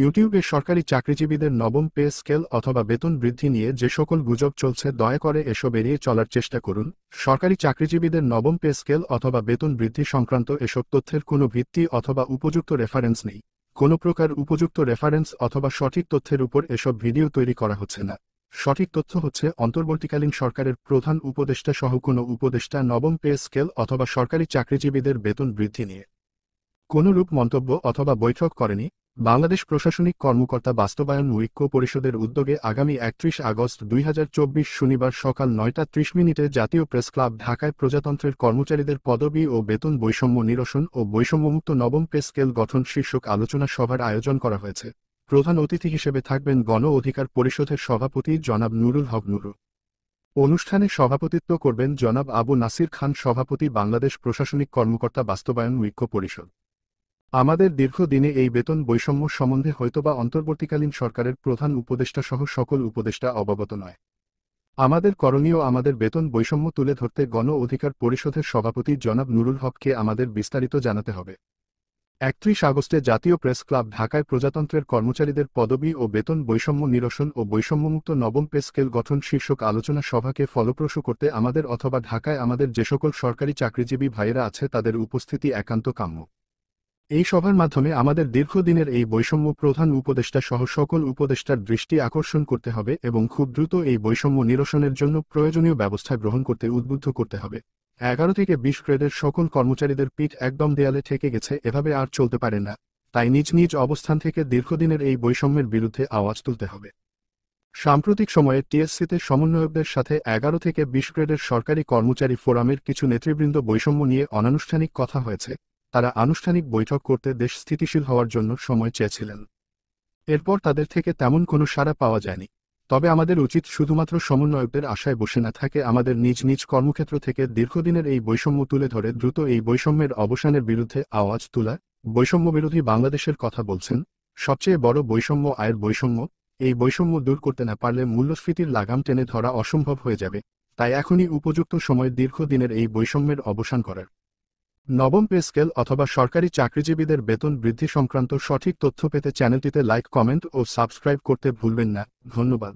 ইউটিউবে সরকারি চাকরিজীবীদের নবম পে স্কেল অথবা বেতন বৃদ্ধি নিয়ে যে সকল গুজব চলছে দয়া করে এসব এড়িয়ে চলার চেষ্টা করুন। সরকারি চাকরিজীবীদের নবম পে স্কেল অথবা বেতন বৃদ্ধি সংক্রান্ত এসব তথ্যের কোনো ভিত্তি অথবা উপযুক্ত রেফারেন্স নেই। কোনো প্রকার উপযুক্ত রেফারেন্স অথবা সঠিক তথ্যের উপর এসব ভিডিও তৈরি করা হচ্ছে না। সঠিক তথ্য হচ্ছে অন্তর্বর্তীকালীন সরকারের প্রধান উপদেষ্টা সহ কোনো উপদেষ্টা নবম পে স্কেল অথবা সরকারি চাকরিজীবীদের বেতন বৃদ্ধি নিয়ে কোনরূপ মন্তব্য অথবা বৈঠক করেনি। বাংলাদেশ প্রশাসনিক কর্মকর্তা বাস্তবায়ন ঐক্য পরিষদের উদ্যোগে আগামী ৩১ আগস্ট ২০২৪ শনিবার সকাল ৯টা ৩০ জাতীয় প্রেস ক্লাব ঢাকায় প্রজাতন্ত্রের কর্মচারীদের পদবি ও বেতন বৈষম্য নিরসন ও বৈষম্যমুক্ত নবম পে স্কেল গঠন শীর্ষক আলোচনা সভার আয়োজন করা হয়েছে। প্রধান অতিথি হিসেবে থাকবেন গণ অধিকার পরিষদের সভাপতি জনাব নুরুল হক নুরু। অনুষ্ঠানে সভাপতিত্ব করবেন জনাব আবু নাসির খান, সভাপতি, বাংলাদেশ প্রশাসনিক কর্মকর্তা বাস্তবায়ন ঐক্য পরিষদ। আমাদের দীর্ঘদিনে এই বেতন বৈষম্য সম্বন্ধে হয়তোবা অন্তর্বর্তীকালীন সরকারের প্রধান উপদেষ্টা সহ সকল উপদেষ্টা অবগত নয়। আমাদের করণীয় আমাদের বেতন বৈষম্য তুলে ধরতে গণ অধিকার পরিষদের সভাপতি জনাব নুরুল হককে আমাদের বিস্তারিত জানাতে হবে। ৩১ আগস্টে জাতীয় প্রেস ক্লাব ঢাকায় প্রজাতন্ত্রের কর্মচারীদের পদবি ও বেতন বৈষম্য নিরসন ও বৈষম্যমুক্ত নবম পে স্কেল গঠন শীর্ষক আলোচনা সভাকে ফলপ্রসূ করতে আমাদের অথবা ঢাকায় আমাদের যে সকল সরকারি চাকরিজীবী ভাইয়েরা আছে তাদের উপস্থিতি একান্ত কাম্য। এই সভার মাধ্যমে আমাদের দীর্ঘদিনের এই বৈষম্য প্রধান উপদেষ্টা সহ সকল উপদেষ্টার দৃষ্টি আকর্ষণ করতে হবে এবং খুব দ্রুত এই বৈষম্য নিরসনের জন্য প্রয়োজনীয় ব্যবস্থা গ্রহণ করতে উদ্বুদ্ধ করতে হবে। ১১ থেকে ২০ গ্রেডের সকল কর্মচারীদের পিঠ একদম দেয়ালে ঠেকে গেছে, এভাবে আর চলতে পারে না। তাই নিজ নিজ অবস্থান থেকে দীর্ঘদিনের এই বৈষম্যের বিরুদ্ধে আওয়াজ তুলতে হবে। সাম্প্রতিক সময়ে টিএসসিতে সমন্বয়কদের সাথে ১১ থেকে ২০ গ্রেডের সরকারি কর্মচারী ফোরামের কিছু নেতৃবৃন্দ বৈষম্য নিয়ে অনানুষ্ঠানিক কথা হয়েছে। তারা আনুষ্ঠানিক বৈঠক করতে দেশ স্থিতিশীল হওয়ার জন্য সময় চেয়েছিলেন। এরপর তাদের থেকে তেমন কোনো সাড়া পাওয়া যায়নি। তবে আমাদের উচিত শুধুমাত্র সমন্বয়কদের আশায় বসে না থাকে আমাদের নিজ নিজ কর্মক্ষেত্র থেকে দীর্ঘদিনের এই বৈষম্য তুলে ধরে দ্রুত এই বৈষম্যের অবসানের বিরুদ্ধে আওয়াজ তোলা। বৈষম্য বিরোধী বাংলাদেশের কথা বলছেন। সবচেয়ে বড় বৈষম্য আয়ের বৈষম্য। এই বৈষম্য দূর করতে না পারলে মূল্যস্ফীতির লাগাম টেনে ধরা অসম্ভব হয়ে যাবে। তাই এখনই উপযুক্ত সময় দীর্ঘদিনের এই বৈষম্যের অবসান করার। নবম পে স্কেল অথবা সরকারি চাকরিজীবীদের বেতন বৃদ্ধি সংক্রান্ত সঠিক তথ্য পেতে চ্যানেলটিতে লাইক, কমেন্ট ও সাবস্ক্রাইব করতে ভুলবেন না। ধন্যবাদ।